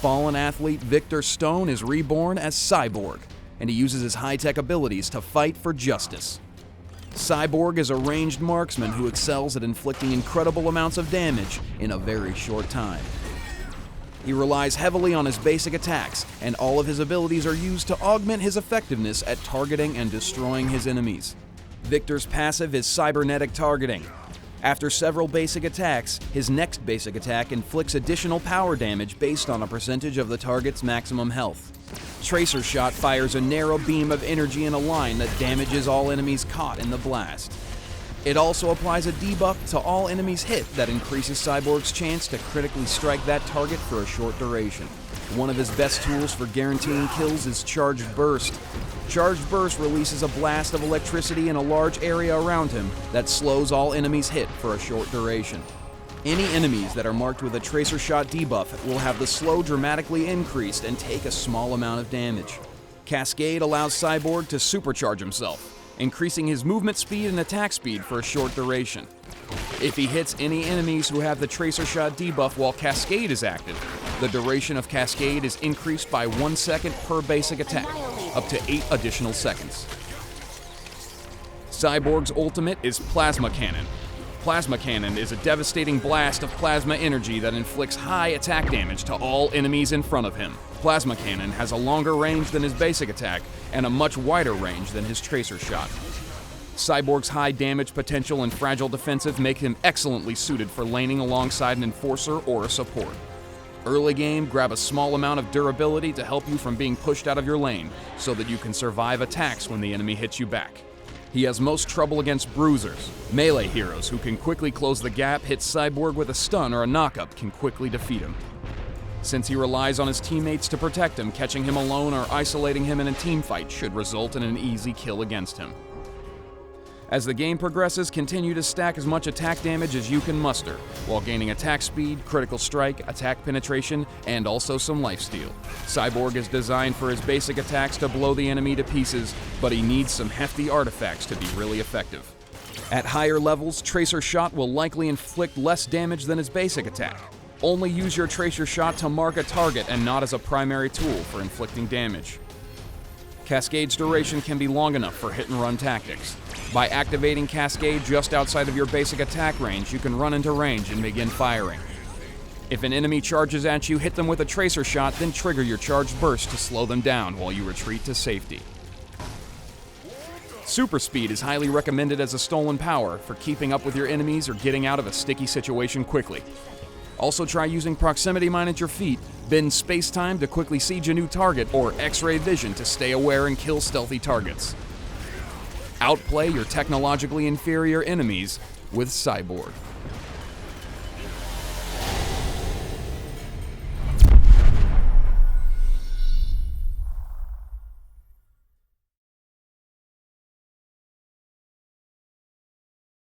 Fallen athlete Victor Stone is reborn as Cyborg, and he uses his high-tech abilities to fight for justice. Cyborg is a ranged marksman who excels at inflicting incredible amounts of damage in a very short time. He relies heavily on his basic attacks, and all of his abilities are used to augment his effectiveness at targeting and destroying his enemies. Victor's passive is cybernetic targeting. After several basic attacks, his next basic attack inflicts additional power damage based on a percentage of the target's maximum health. Tracer Shot fires a narrow beam of energy in a line that damages all enemies caught in the blast. It also applies a debuff to all enemies hit that increases Cyborg's chance to critically strike that target for a short duration. One of his best tools for guaranteeing kills is Charged Burst. Charged Burst releases a blast of electricity in a large area around him that slows all enemies hit for a short duration. Any enemies that are marked with a Tracer Shot debuff will have the slow dramatically increased and take a small amount of damage. Cascade allows Cyborg to supercharge himself, increasing his movement speed and attack speed for a short duration. If he hits any enemies who have the Tracer Shot debuff while Cascade is active, the duration of Cascade is increased by 1 second per basic attack, up to 8 additional seconds. Cyborg's ultimate is Plasma Cannon. Plasma Cannon is a devastating blast of plasma energy that inflicts high attack damage to all enemies in front of him. Plasma Cannon has a longer range than his basic attack and a much wider range than his Tracer Shot. Cyborg's high damage potential and fragile defensive make him excellently suited for laning alongside an enforcer or a support. Early game, grab a small amount of durability to help you from being pushed out of your lane so that you can survive attacks when the enemy hits you back. He has most trouble against bruisers. Melee heroes who can quickly close the gap, hit Cyborg with a stun or a knockup can quickly defeat him. Since he relies on his teammates to protect him, catching him alone or isolating him in a teamfight should result in an easy kill against him. As the game progresses, continue to stack as much attack damage as you can muster, while gaining attack speed, critical strike, attack penetration, and also some lifesteal. Cyborg is designed for his basic attacks to blow the enemy to pieces, but he needs some hefty artifacts to be really effective. At higher levels, Tracer Shot will likely inflict less damage than his basic attack. Only use your Tracer Shot to mark a target and not as a primary tool for inflicting damage. Cascade's duration can be long enough for hit-and-run tactics. By activating Cascade just outside of your basic attack range, you can run into range and begin firing. If an enemy charges at you, hit them with a Tracer Shot, then trigger your Charged Burst to slow them down while you retreat to safety. Super Speed is highly recommended as a stolen power for keeping up with your enemies or getting out of a sticky situation quickly. Also try using Proximity Mine at your feet, bend Space-Time to quickly siege a new target, or X-Ray Vision to stay aware and kill stealthy targets. Outplay your technologically inferior enemies with Cyborg.